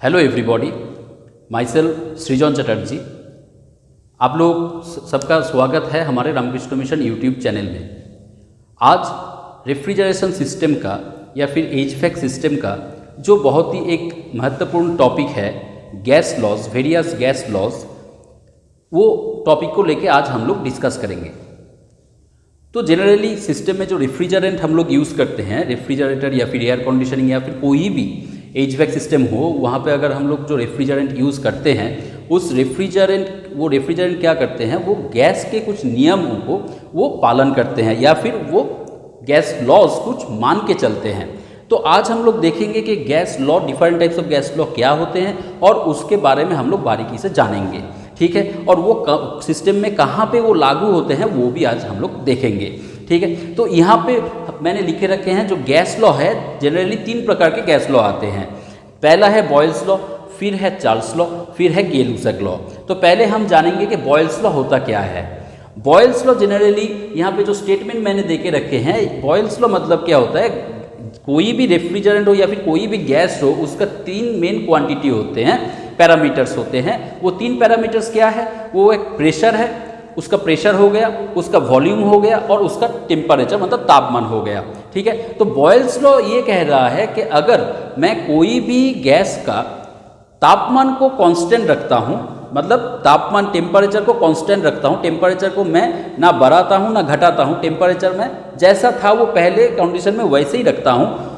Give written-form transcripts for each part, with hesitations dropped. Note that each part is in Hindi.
हेलो एवरीबॉडी, माई सेल्फ सृजन चटर्जी। आप लोग सबका स्वागत है हमारे रामकृष्ण मिशन यूट्यूब चैनल में। आज रेफ्रिजरेशन सिस्टम का या फिर एचवैक सिस्टम का जो बहुत ही एक महत्वपूर्ण टॉपिक है, gas laws, various gas laws, वो टॉपिक को लेके आज हम लोग डिस्कस करेंगे। तो जनरली सिस्टम में जो रेफ्रिजरेंट हम लोग यूज़ करते हैं, रेफ्रिजरेटर या फिर एयर कंडीशनिंग या फिर कोई भी एचवैक सिस्टम हो, वहाँ पे अगर हम लोग जो रेफ्रिजरेंट यूज़ करते हैं, उस रेफ्रिजरेंट क्या करते हैं, वो गैस के कुछ नियमों को वो पालन करते हैं या फिर वो गैस लॉज कुछ मान के चलते हैं। तो आज हम लोग देखेंगे कि gas law, different types of gas law क्या होते हैं और उसके बारे में हम लोग बारीकी से जानेंगे, ठीक है। और वो सिस्टम में कहाँ पे वो लागू होते हैं वो भी आज हम लोग देखेंगे, ठीक है। तो यहाँ पे मैंने लिखे रखे हैं जो गैस लॉ है, जनरली 3 प्रकार के गैस लॉ आते हैं। पहला है बॉयल्स लॉ, फिर है चार्ल्स लॉ, फिर है गे-लुसैक लॉ। तो पहले हम जानेंगे कि बॉयल्स लॉ होता क्या है। बॉयल्स लॉ जनरली यहाँ पे जो स्टेटमेंट मैंने देके रखे हैं, बॉयल्स लॉ मतलब क्या होता है, कोई भी रेफ्रिजरेंट हो या फिर कोई भी गैस हो, उसका 3 मेन क्वांटिटी होते हैं, पैरामीटर्स होते हैं। वो 3 पैरामीटर्स क्या है, वो एक प्रेशर है, उसका प्रेशर हो गया, उसका वॉल्यूम हो गया और उसका टेम्परेचर मतलब तापमान हो गया, ठीक है। तो बॉयल्स लॉ ये कह रहा है कि अगर मैं कोई भी गैस का तापमान को कांस्टेंट रखता हूँ, मतलब तापमान टेम्परेचर को कांस्टेंट रखता हूँ, टेम्परेचर को मैं ना बढ़ाता हूँ ना घटाता हूँ, टेम्परेचर में जैसा था वो पहले कंडीशन में वैसे ही रखता हूँ।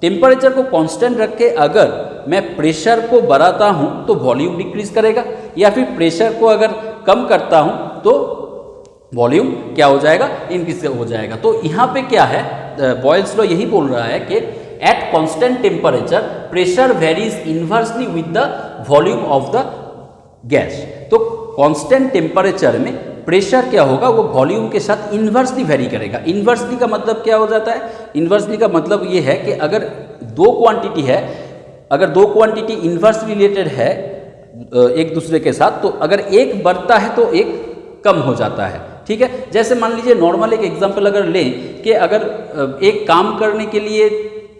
टेम्परेचर को कांस्टेंट रख के अगर मैं प्रेशर को बढ़ाता हूँ तो वॉल्यूम डिक्रीज करेगा, या फिर प्रेशर को अगर कम करता हूँ तो वॉल्यूम क्या हो जाएगा, इंक्रीज हो जाएगा। तो यहाँ पे क्या है, बॉयल्स लॉ यही बोल रहा है कि at constant temperature pressure varies inversely with the volume of the gas. तो कांस्टेंट टेम्परेचर में प्रेशर क्या होगा, वो वॉल्यूम के साथ इन्वर्सली वेरी करेगा। इन्वर्सली का मतलब क्या हो जाता है, इन्वर्सली का मतलब ये है कि अगर 2 क्वांटिटी है, अगर 2 क्वांटिटी इन्वर्स रिलेटेड है एक दूसरे के साथ, तो अगर एक बढ़ता है तो एक कम हो जाता है, ठीक है। जैसे मान लीजिए नॉर्मल एक एग्जांपल अगर लें कि अगर एक काम करने के लिए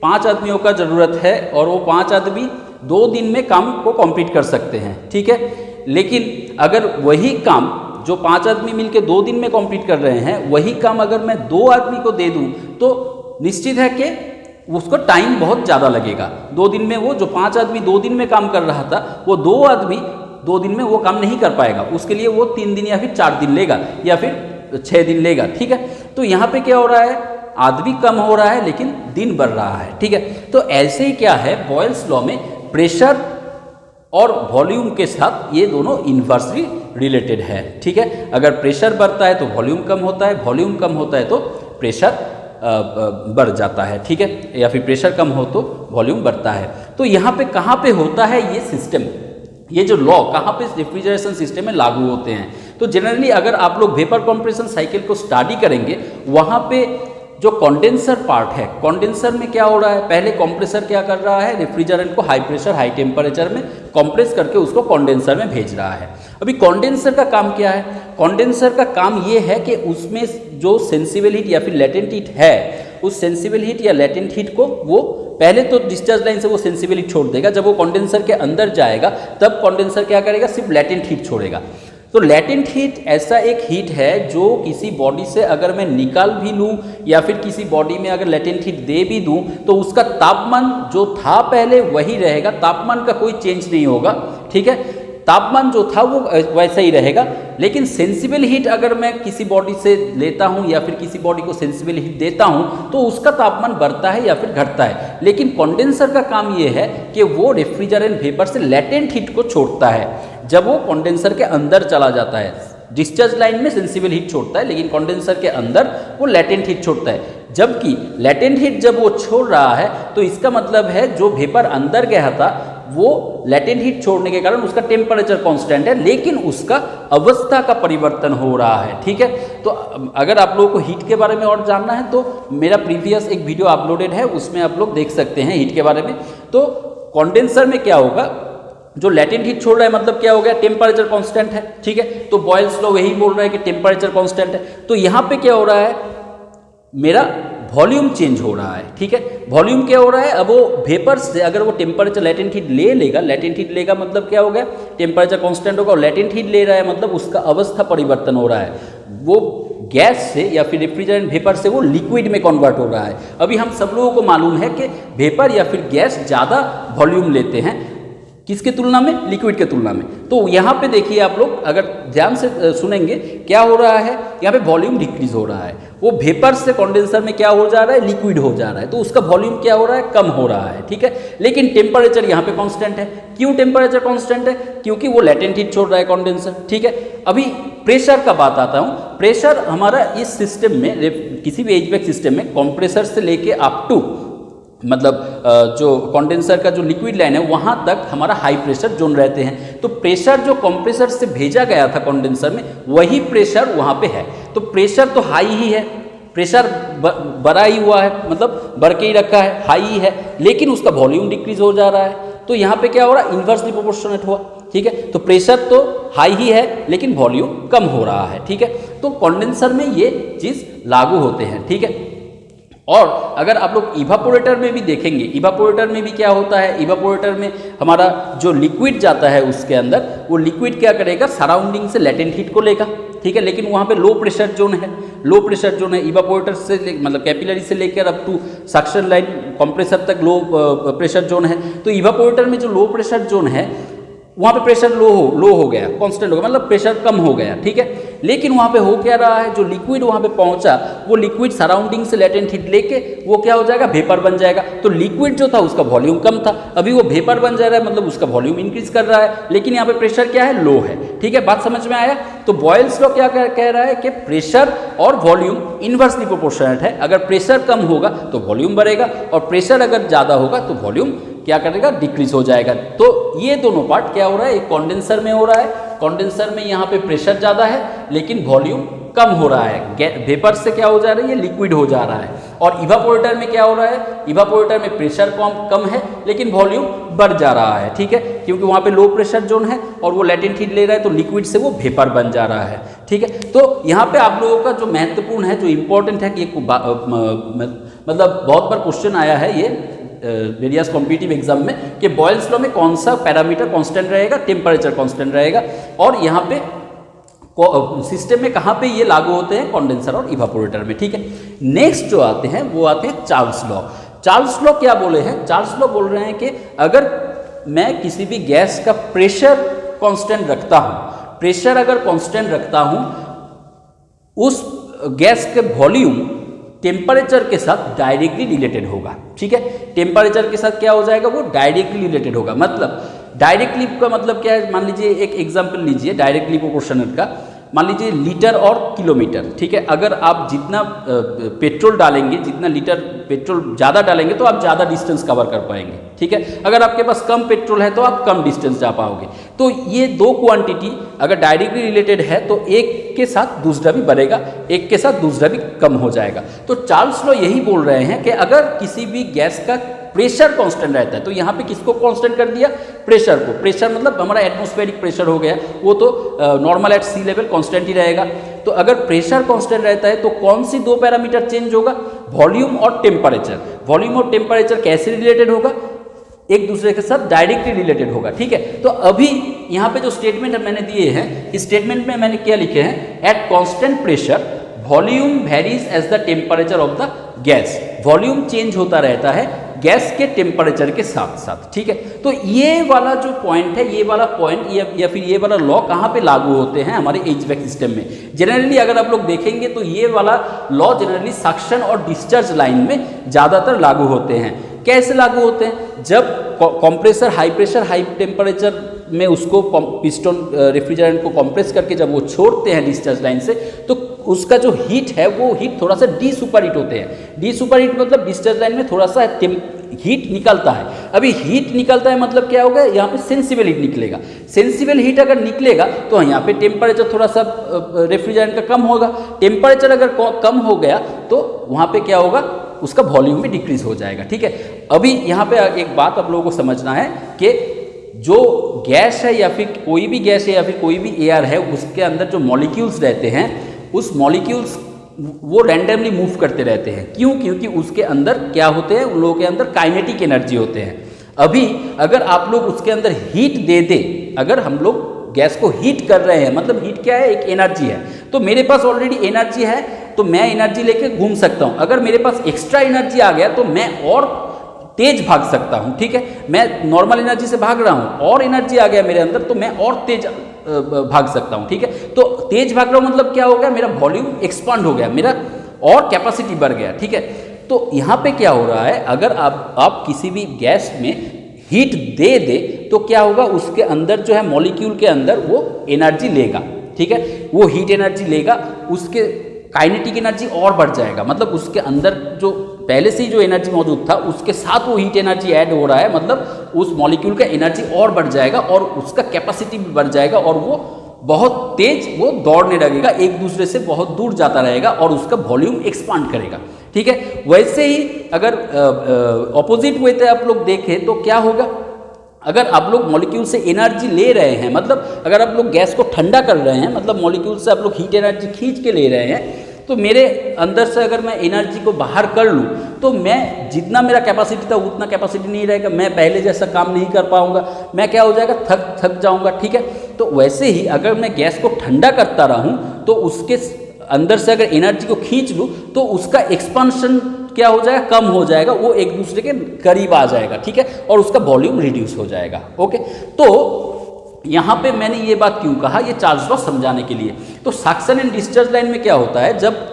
5 आदमियों का ज़रूरत है और वो 5 आदमी 2 दिन में काम को कंप्लीट कर सकते हैं, ठीक है। लेकिन अगर वही काम जो 5 आदमी मिलकर 2 दिन में कंप्लीट कर रहे हैं, वही काम अगर मैं 2 आदमी को दे दूं तो निश्चित है कि उसको टाइम बहुत ज़्यादा लगेगा। 2 दिन में वो जो 5 आदमी 2 दिन में काम कर रहा था, वो 2 आदमी 2 दिन में वो काम नहीं कर पाएगा, उसके लिए वो 3 दिन या फिर 4 दिन लेगा या फिर 6 दिन लेगा, ठीक है। तो यहाँ पे क्या हो रहा है, आदमी कम हो रहा है लेकिन दिन बढ़ रहा है, ठीक है। तो ऐसे ही क्या है, बॉयल्स लॉ में प्रेशर और वॉल्यूम के साथ ये दोनों इन्वर्सली रिलेटेड है, ठीक है। अगर प्रेशर बढ़ता है तो वॉल्यूम कम होता है, वॉल्यूम कम होता है तो प्रेशर बढ़ जाता है, ठीक है, या फिर प्रेशर कम हो तो वॉल्यूम बढ़ता है। तो यहाँ पे कहाँ पे होता है ये सिस्टम, ये जो लॉ कहाँ पे रेफ्रिजरेशन सिस्टम में लागू होते हैं। तो जनरली अगर आप लोग वेपर कंप्रेशन साइकिल को स्टडी करेंगे, वहाँ पे जो कंडेंसर पार्ट है, कंडेंसर में क्या हो रहा है, पहले कंप्रेसर क्या कर रहा है, रेफ्रिजरेंट को हाई प्रेशर हाई टेम्परेचर में कंप्रेस करके उसको कंडेंसर में भेज रहा है। अभी कंडेंसर का काम क्या है, कंडेंसर का काम ये है कि उसमें जो सेंसिबल हीट या फिर लेटेंट हीट है, उस सेंसिबल हीट या लेटेंट हीट को वो पहले तो डिस्चार्ज लाइन से वो सेंसिबल हीट छोड़ देगा, जब वो कंडेंसर के अंदर जाएगा तब कंडेंसर क्या करेगा, सिर्फ लेटेंट हीट छोड़ेगा। तो लेटेंट हीट ऐसा एक हीट है जो किसी बॉडी से अगर मैं निकाल भी लूँ या फिर किसी बॉडी में अगर लेटेंट हीट दे भी दूँ तो उसका तापमान जो था पहले वही रहेगा, तापमान का कोई चेंज नहीं होगा, ठीक है। तापमान जो था वो वैसा ही रहेगा। लेकिन सेंसिबल हीट अगर मैं किसी बॉडी से लेता हूँ या फिर किसी बॉडी को सेंसिबल हीट देता हूँ तो उसका तापमान बढ़ता है या फिर घटता है। लेकिन कंडेंसर का काम ये है कि वो रेफ्रिजरेंट वेपर से लेटेंट हीट को छोड़ता है। जब वो कंडेंसर के अंदर चला जाता है, डिस्चार्ज लाइन में सेंसिबल हीट छोड़ता है लेकिन कंडेंसर के अंदर वो लेटेंट हीट छोड़ता है। जबकि लेटेंट हीट जब वो छोड़ रहा है तो इसका मतलब है जो वेपर अंदर गया था वो लेटेंट हीट छोड़ने के कारण उसका टेम्परेचर कांस्टेंट है, लेकिन उसका अवस्था का परिवर्तन हो रहा है, ठीक है। तो अगर आप लोगों को हीट के बारे में और जानना है तो मेरा प्रीवियस एक वीडियो अपलोडेड है, उसमें आप लोग देख सकते हैं हीट के बारे में। तो कंडेंसर में क्या होगा, जो लेटेंट हीट छोड़ रहा है मतलब क्या हो गया, टेम्परेचर कांस्टेंट है, ठीक है। तो बॉयल्स लॉ वही बोल रहा है कि टेम्परेचर कांस्टेंट है। तो यहाँ पे क्या हो रहा है, मेरा वॉल्यूम चेंज हो रहा है। ठीक है, वॉल्यूम क्या हो रहा है, अब वो वेपर से अगर वो टेम्परेचर लेटेंट हीट ले लेगा, लेटेंट हीट लेगा मतलब क्या हो गया, टेम्परेचर कांस्टेंट होगा, और लेटेंट हीट ले रहा है मतलब उसका अवस्था परिवर्तन हो रहा है, वो गैस से या फिर रेफ्रिजरेंट वेपर से वो लिक्विड में कन्वर्ट हो रहा है। अभी हम सब लोगों को मालूम है कि वेपर या फिर गैस ज़्यादा वॉल्यूम लेते हैं किसके तुलना में, लिक्विड के तुलना में। तो यहाँ पे देखिए आप लोग अगर ध्यान से सुनेंगे क्या हो रहा है, यहाँ पे वॉल्यूम डिक्रीज हो रहा है, वो वेपर से कंडेंसर में क्या हो जा रहा है, लिक्विड हो जा रहा है, तो उसका वॉल्यूम क्या हो रहा है, कम हो रहा है। ठीक है, लेकिन टेम्परेचर यहाँ पे कांस्टेंट है। क्यों टेम्परेचर कांस्टेंट है, क्योंकि वो लेटेंट हीट छोड़ रहा है कंडेंसर। ठीक है, अभी प्रेशर का बात आता हूँ। प्रेशर हमारा इस सिस्टम में, किसी भी एचवैक सिस्टम में कंप्रेसर से लेके अप टू मतलब जो कंडेंसर का जो लिक्विड लाइन है वहाँ तक हमारा हाई प्रेशर जोन रहते हैं। तो प्रेशर जो कंप्रेसर से भेजा गया था कंडेंसर में वही प्रेशर वहाँ पे है, तो प्रेशर तो हाई ही है, प्रेशर बढ़ा ही हुआ है, मतलब बढ़ के ही रखा है, हाई ही है, लेकिन उसका वॉल्यूम डिक्रीज हो जा रहा है। तो यहाँ पे क्या हो रहा है, इन्वर्सली प्रोपोर्शनेट हुआ। ठीक है, तो प्रेशर तो हाई ही है लेकिन वॉल्यूम कम हो रहा है। ठीक है, तो कंडेंसर में ये चीज़ लागू होते हैं। ठीक है, और अगर आप लोग इवापोरेटर में भी देखेंगे, इवापोरेटर में भी क्या होता है, इवापोरेटर में हमारा जो लिक्विड जाता है उसके अंदर, वो लिक्विड क्या करेगा, सराउंडिंग से लेटेंट हीट को लेगा। ठीक है, लेकिन वहाँ पे लो प्रेशर जोन है, लो प्रेशर जोन है इवापोरेटर से मतलब कैपिलरी से लेकर up to suction line compressor तक लो प्रेशर जोन है। तो इवापोरेटर में जो लो प्रेशर जोन है वहाँ पे प्रेशर लो हो गया, कांस्टेंट हो गया, मतलब प्रेशर कम हो गया। ठीक है, लेकिन वहाँ पे हो क्या रहा है, जो लिक्विड वहाँ पे पहुँचा वो लिक्विड सराउंडिंग से लेटेंट हीट लेके वो क्या हो जाएगा, वेपर बन जाएगा। तो लिक्विड जो था उसका वॉल्यूम कम था, अभी वो वेपर बन जा रहा है, मतलब उसका वॉल्यूम इंक्रीज कर रहा है, लेकिन यहाँ पे प्रेशर क्या है, लो है। ठीक है, बात समझ में आया। तो बॉयल्स लॉ क्या कह रहा है कि प्रेशर और वॉल्यूम इन्वर्सली प्रोपोर्शनेट है। अगर प्रेशर कम होगा तो वॉल्यूम बढ़ेगा, और प्रेशर अगर ज़्यादा होगा तो वॉल्यूम क्या करेगा, डिक्रीज हो जाएगा। तो ये दोनों पार्ट क्या हो रहा है, एक कंडेंसर में हो रहा है, कंडेंसर में यहाँ पे प्रेशर ज़्यादा है लेकिन वॉल्यूम कम हो रहा है, वेपर से क्या हो जा रही है, लिक्विड हो जा रहा है। और इवापोरेटर में क्या हो रहा है, इवापोरेटर में प्रेशर कम है लेकिन वॉल्यूम बढ़ जा रहा है। ठीक है, क्योंकि वहाँ पे लो प्रेशर जोन है और वो लेटेंट हीट ले रहा है, तो लिक्विड से वो वेपर बन जा रहा है। ठीक है, तो यहाँ पे आप लोगों का जो महत्वपूर्ण है, जो इम्पोर्टेंट है कि मतलब बहुत बार क्वेश्चन आया है ये वेरियस कॉम्पिटिटिव एग्जाम में कि बॉयल्स लॉ में कौन सा पैरामीटर कांस्टेंट रहेगा, टेम्परेचर कांस्टेंट रहेगा, और यहाँ पे सिस्टम में कहाँ पे ये लागू होते हैं, कंडेंसर और इवापोरेटर में। ठीक है, नेक्स्ट जो आते हैं वो आते हैं चार्ल्स लॉ। चार्ल्स लॉ क्या बोले हैं, चार्ल्स लॉ बोल रहे हैं कि अगर मैं किसी भी गैस का प्रेशर कांस्टेंट रखता हूँ, प्रेशर अगर कांस्टेंट रखता हूँ, उस गैस के वॉल्यूम टेम्परेचर के साथ डायरेक्टली रिलेटेड होगा। ठीक है, टेम्परेचर के साथ क्या हो जाएगा, वो डायरेक्टली रिलेटेड होगा। मतलब डायरेक्टली का मतलब क्या है, मान लीजिए एक एग्जांपल लीजिए डायरेक्टली प्रोपोर्शनल का, मान लीजिए लीटर और किलोमीटर। ठीक है, अगर आप जितना पेट्रोल डालेंगे, जितना लीटर पेट्रोल ज़्यादा डालेंगे तो आप ज़्यादा डिस्टेंस कवर कर पाएंगे। ठीक है, अगर आपके पास कम पेट्रोल है तो आप कम डिस्टेंस जा पाओगे। तो ये दो क्वांटिटी अगर डायरेक्टली रिलेटेड है तो एक के साथ दूसरा भी बढ़ेगा, एक के साथ दूसरा भी कम हो जाएगा। तो चार्ल्स लॉ यही बोल रहे हैं कि अगर किसी भी गैस का प्रेशर कांस्टेंट रहता है, तो यहाँ पे किसको कांस्टेंट कर दिया, प्रेशर को। प्रेशर मतलब हमारा एटमॉस्फेरिक प्रेशर हो गया, वो तो normal at sea level constant ही रहेगा। तो अगर प्रेशर कांस्टेंट रहता है तो कौन सी दो पैरामीटर चेंज होगा, वॉल्यूम और टेम्परेचर। वॉल्यूम और टेम्परेचर कैसे रिलेटेड होगा, एक दूसरे के साथ डायरेक्टली रिलेटेड होगा। ठीक है, तो अभी यहाँ पे जो स्टेटमेंट मैंने दिए हैं, इस स्टेटमेंट में मैंने क्या लिखे हैं, at constant pressure volume varies as the temperature of the gas. Volume change होता रहता है गैस के टेम्परेचर के साथ साथ। ठीक है, तो ये वाला जो पॉइंट है, ये वाला पॉइंट या फिर ये वाला लॉ कहाँ पे लागू होते हैं, हमारे एचवैक सिस्टम में। जनरली अगर आप लोग देखेंगे तो ये वाला लॉ जनरली सक्शन और डिस्चार्ज लाइन में ज़्यादातर लागू होते हैं। कैसे लागू होते हैं, जब compressor high pressure high temperature में उसको पिस्टन रेफ्रिजरेंट को कंप्रेस करके जब वो छोड़ते हैं डिस्चार्ज लाइन से, तो उसका जो हीट है वो हीट थोड़ा सा डी सुपर हीट होते हैं। डी सुपर हीट मतलब डिस्चार्ज लाइन में थोड़ा सा हीट निकलता है। अभी हीट निकलता है मतलब क्या होगा, यहाँ पे सेंसिबल हीट निकलेगा। सेंसिबल हीट अगर निकलेगा तो यहाँ पे टेम्परेचर थोड़ा सा रेफ्रिजरेंट का कम होगा। टेम्परेचर अगर कम हो गया तो वहाँ पे क्या होगा, उसका वॉल्यूम भी डिक्रीज हो जाएगा। ठीक है, अभी यहाँ पे एक बात आप लोगों को समझना है कि जो गैस है या फिर कोई भी गैस है या फिर कोई भी एयर है, उसके अंदर जो मॉलिक्यूल्स रहते हैं, उस मॉलिक्यूल्स वो रैंडमली मूव करते रहते हैं। क्यों? क्योंकि उसके अंदर क्या होते हैं, उन लोगों के अंदर काइनेटिक एनर्जी होते हैं। अभी अगर आप लोग उसके अंदर हीट दे दे, अगर हम लोग गैस को हीट कर रहे हैं, मतलब हीट क्या है, एक एनर्जी है, तो मेरे पास ऑलरेडी एनर्जी है तो मैं एनर्जी लेके घूम सकता हूँ। अगर मेरे पास एक्स्ट्रा एनर्जी आ गया तो मैं और तेज भाग सकता हूँ, ठीक है। मैं नॉर्मल एनर्जी से भाग रहा हूँ और एनर्जी आ गया मेरे अंदर तो मैं और तेज भाग सकता हूँ, ठीक है। तो तेज भाग रहा हूँ मतलब क्या हो गया, मेरा वॉल्यूम एक्सपांड हो गया, मेरा और कैपेसिटी बढ़ गया, ठीक है। तो यहाँ पे क्या हो रहा है, अगर आप किसी भी गैस में हीट दे दे तो क्या होगा, उसके अंदर जो है मॉलिक्यूल के अंदर वो एनर्जी लेगा, ठीक है। वो हीट एनर्जी लेगा, उसके काइनेटिक एनर्जी और बढ़ जाएगा, मतलब उसके अंदर जो पहले से ही जो एनर्जी मौजूद था उसके साथ वो हीट एनर्जी ऐड हो रहा है, मतलब उस मॉलिक्यूल का एनर्जी और बढ़ जाएगा और उसका कैपेसिटी भी बढ़ जाएगा और वो बहुत तेज वो दौड़ने लगेगा, एक दूसरे से बहुत दूर जाता रहेगा और उसका वॉल्यूम एक्सपांड करेगा, ठीक है। वैसे ही अगर ऑपोजिट वे से आप लोग देखें तो क्या होगा, अगर आप लोग मॉलिक्यूल से एनर्जी ले रहे हैं, मतलब अगर आप लोग गैस को ठंडा कर रहे हैं, मतलब मॉलिक्यूल से आप लोग हीट एनर्जी खींच के ले रहे हैं, तो मेरे अंदर से अगर मैं एनर्जी को बाहर कर लूँ तो मैं जितना मेरा कैपेसिटी था उतना कैपेसिटी नहीं रहेगा, मैं पहले जैसा काम नहीं कर पाऊँगा, मैं क्या हो जाएगा, थक जाऊँगा, ठीक है। तो वैसे ही अगर मैं गैस को ठंडा करता रहूँ तो उसके अंदर से अगर एनर्जी को खींच लूँ तो उसका एक्सपांशन क्या हो जाएगा, कम हो जाएगा, वो एक दूसरे के करीब आ जाएगा, ठीक है, और उसका वॉल्यूम रिड्यूस हो जाएगा। ओके, तो यहाँ पे मैंने ये बात क्यों कहा, ये चार्ल्स लॉ समझाने के लिए। तो सक्शन एंड डिस्चार्ज लाइन में क्या होता है, जब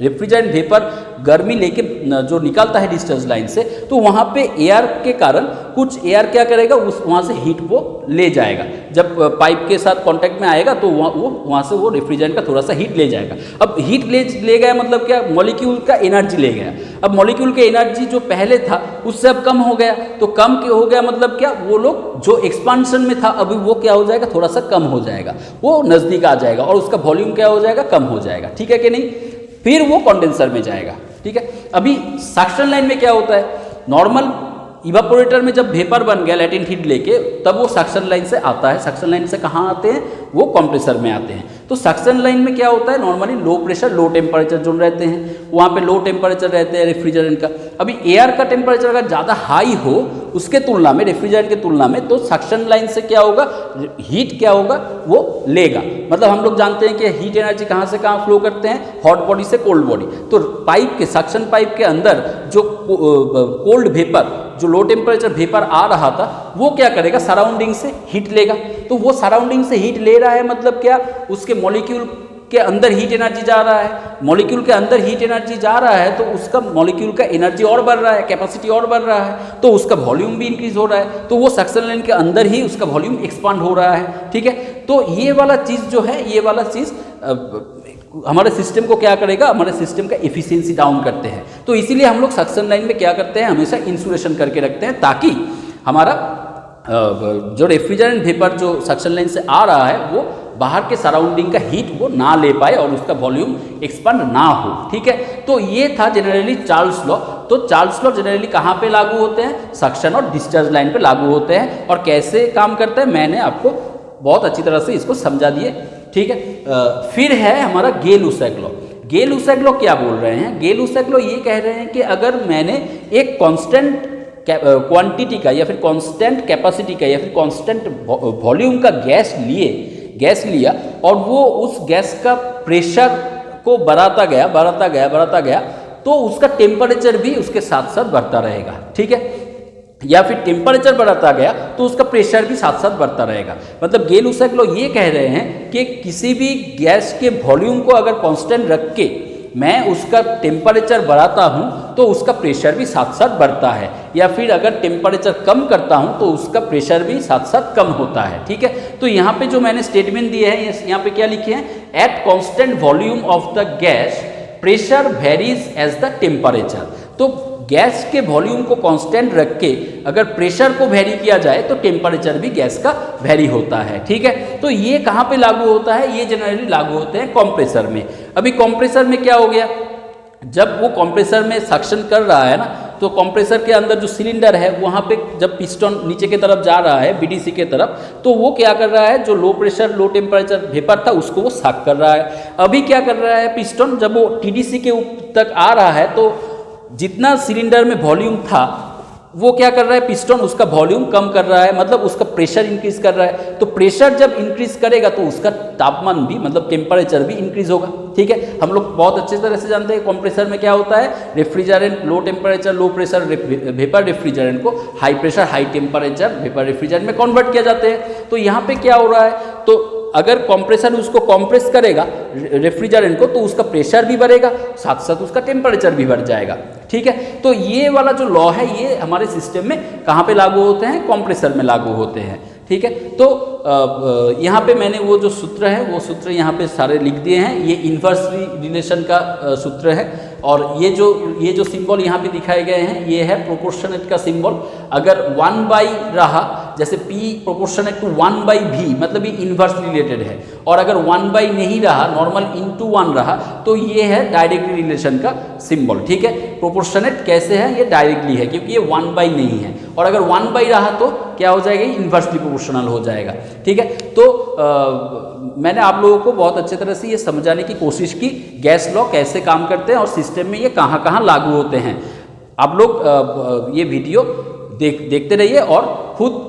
रेफ्रिजरेंट वेपर गर्मी लेके जो निकलता है डिस्चार्ज लाइन से, तो वहाँ पे एयर के कारण कुछ एयर क्या करेगा, उस वहाँ से हीट वो ले जाएगा, जब पाइप के साथ कांटेक्ट में आएगा तो वहाँ से वो रेफ्रिजरेंट का थोड़ा सा हीट ले जाएगा। अब हीट ले गया मतलब क्या, मॉलिक्यूल का एनर्जी ले गया। अब मॉलिक्यूल के एनर्जी जो पहले था उससे अब कम हो गया, तो कम हो गया मतलब क्या, वो लोग जो एक्सपांशन में था अभी वो क्या हो जाएगा, थोड़ा सा कम हो जाएगा, वो नज़दीक आ जाएगा और उसका वॉल्यूम क्या हो जाएगा, कम हो जाएगा, ठीक है कि नहीं। फिर वो कंडेंसर में जाएगा, ठीक है। अभी सक्शन लाइन में क्या होता है, नॉर्मल इवापोरेटर में जब वेपर बन गया लैटेंट हीट लेके, तब वो सक्शन लाइन से आता है। सक्शन लाइन से कहाँ आते हैं, वो कंप्रेसर में आते हैं। तो सक्शन लाइन में क्या होता है, normally low pressure low temperature zone रहते हैं, वहाँ पे लो टेम्परेचर रहते हैं रेफ्रिजरेंट का। अभी एयर का टेम्परेचर अगर ज़्यादा हाई हो उसके तुलना में, रेफ्रिजरेंट के तुलना में, तो सक्शन लाइन से क्या होगा, हीट क्या होगा, वो लेगा। मतलब हम लोग जानते हैं कि हीट एनर्जी कहाँ से कहाँ फ्लो करते हैं, हॉट बॉडी से कोल्ड बॉडी। तो पाइप के, सक्शन पाइप के अंदर जो कोल्ड वेपर, जो लो टेम्परेचर वेपर आ रहा था, वो क्या करेगा, सराउंडिंग से हीट लेगा। तो वो सराउंडिंग से हीट ले रहा है मतलब क्या, उसके मॉलिक्यूल के अंदर हीट एनर्जी जा रहा है, मॉलिक्यूल के अंदर हीट एनर्जी जा रहा है तो उसका मॉलिक्यूल का एनर्जी और बढ़ रहा है, कैपेसिटी और बढ़ रहा है, तो उसका वॉल्यूम भी इंक्रीज हो रहा है, तो वो सक्शन लाइन के अंदर ही उसका वॉल्यूम एक्सपांड हो रहा है, ठीक है। तो ये वाला चीज़ जो है, ये वाला चीज़ हमारे सिस्टम को क्या करेगा, हमारे सिस्टम का एफिशिएंसी डाउन करते हैं। तो इसीलिए हम लोग सक्शन लाइन में क्या करते हैं, हमेशा इंसुलेशन करके रखते हैं, ताकि हमारा जो रेफ्रिजरेंट वेपर जो सक्शन लाइन से आ रहा है वो बाहर के सराउंडिंग का हीट वो ना ले पाए और उसका वॉल्यूम एक्सपांड ना हो, ठीक है। तो ये था जनरली चार्ल्स लॉ। तो चार्ल्स लॉ जनरली कहाँ पे लागू होते हैं, सक्शन और डिस्चार्ज लाइन पे लागू होते हैं, और कैसे काम करते हैं मैंने आपको बहुत अच्छी तरह से इसको समझा दिए, ठीक है। फिर है हमारा गेल-लुसाक लॉ। गेल-लुसाक लॉ क्या बोल रहे हैं, गेल-लुसाक लॉ ये कह रहे हैं कि अगर मैंने एक कांस्टेंट क्वांटिटी का या फिर कांस्टेंट कैपेसिटी का या फिर कांस्टेंट वॉल्यूम का गैस लिया और वो उस गैस का प्रेशर को बढ़ाता गया तो उसका टेम्परेचर भी उसके साथ साथ बढ़ता रहेगा, ठीक है। या फिर टेम्परेचर बढ़ाता गया तो उसका प्रेशर भी साथ साथ बढ़ता रहेगा। मतलब गेल-लुसाक लॉ ये कह रहे हैं कि किसी भी गैस के वॉल्यूम को अगर कांस्टेंट रख के मैं उसका टेम्परेचर बढ़ाता हूँ तो उसका प्रेशर भी साथ साथ बढ़ता है, या फिर अगर टेम्परेचर कम करता हूँ तो उसका प्रेशर भी साथ साथ कम होता है, ठीक है। तो यहाँ पे जो मैंने स्टेटमेंट दिए हैं, यहाँ पे क्या लिखे हैं, at constant volume of the gas pressure varies as the temperature. तो गैस के वॉल्यूम को कांस्टेंट रख के अगर प्रेशर को वेरी किया जाए तो टेम्परेचर भी गैस का वेरी होता है, ठीक है। तो ये कहाँ पे लागू होता है, ये जनरली लागू होते हैं कंप्रेसर में। अभी कंप्रेसर में क्या हो गया, जब वो कंप्रेसर में सक्शन कर रहा है ना, तो कंप्रेसर के अंदर जो सिलेंडर है वहाँ पे जब पिस्टन नीचे की तरफ जा रहा है बीडीसी के तरफ, तो वो क्या कर रहा है, जो low pressure low temperature vapour था उसको वो साक कर रहा है। अभी क्या कर रहा है पिस्टन, जब वो टीडीसी के तक आ रहा है तो जितना सिलेंडर में वॉल्यूम था वो क्या कर रहा है पिस्टन उसका वॉल्यूम कम कर रहा है, मतलब उसका प्रेशर इंक्रीज कर रहा है। तो प्रेशर जब इंक्रीज करेगा तो उसका तापमान भी मतलब टेम्परेचर भी इंक्रीज होगा। ठीक है, हम लोग बहुत अच्छे तरह से जानते हैं कंप्रेसर में क्या होता है, refrigerant low temperature low pressure vapour refrigerant को high pressure high temperature vapour refrigerant में कन्वर्ट किया जाते हैं। तो यहाँ पे क्या हो रहा है, तो अगर कंप्रेसर उसको कंप्रेस करेगा रेफ्रिजरेंट को तो उसका प्रेशर भी बढ़ेगा, साथ साथ उसका टेम्परेचर भी बढ़ जाएगा। ठीक है, तो ये वाला जो लॉ है ये हमारे सिस्टम में कहाँ पे लागू होते हैं, कंप्रेसर में लागू होते हैं। ठीक है, तो यहाँ पे मैंने वो जो सूत्र है वो सूत्र यहाँ पे सारे लिख दिए हैं। ये इन्वर्स रिलेशन का सूत्र है, और ये जो सिंबल यहाँ पे दिखाए गए हैं ये है प्रोपोर्शनेट का सिंबल। अगर 1 रहा, जैसे P प्रोपोर्शनेट टू 1/V मतलब ये इन्वर्स रिलेटेड है, और अगर 1 नहीं रहा नॉर्मल इनटू 1 रहा तो ये है डायरेक्टली रिलेशन का सिंबल। ठीक है, प्रोपोर्शनेट कैसे है, ये डायरेक्टली है क्योंकि ये 1 नहीं है, और अगर 1 रहा तो क्या हो जाएगा, इन्वर्सली प्रोपोर्शनल हो जाएगा। ठीक है, तो मैंने आप लोगों को बहुत अच्छे तरह से ये समझाने की कोशिश की गैस लॉ कैसे काम करते हैं और सिस्टम में ये कहाँ कहाँ लागू होते हैं। आप लोग ये वीडियो देखते रहिए और खुद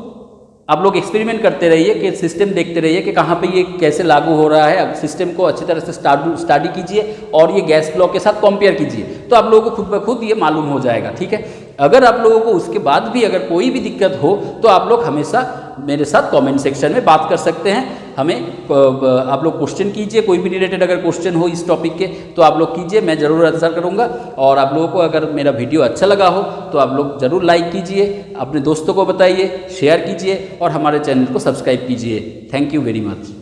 आप लोग एक्सपेरिमेंट करते रहिए कि सिस्टम देखते रहिए कि कहाँ पे ये कैसे लागू हो रहा है। सिस्टम को अच्छी तरह से स्टडी कीजिए और ये गैस लॉ के साथ कंपेयर कीजिए, तो आप लोगों को खुद ब खुद ये मालूम हो जाएगा। ठीक है, अगर आप लोगों को उसके बाद भी अगर कोई भी दिक्कत हो तो आप लोग हमेशा मेरे साथ कमेंट सेक्शन में बात कर सकते हैं। हमें आप लोग क्वेश्चन कीजिए, कोई भी रिलेटेड अगर क्वेश्चन हो इस टॉपिक के तो आप लोग कीजिए, मैं ज़रूर आंसर करूँगा। और आप लोगों को अगर मेरा वीडियो अच्छा लगा हो तो आप लोग ज़रूर लाइक कीजिए, अपने दोस्तों को बताइए, शेयर कीजिए और हमारे चैनल को सब्सक्राइब कीजिए। Thank you very much.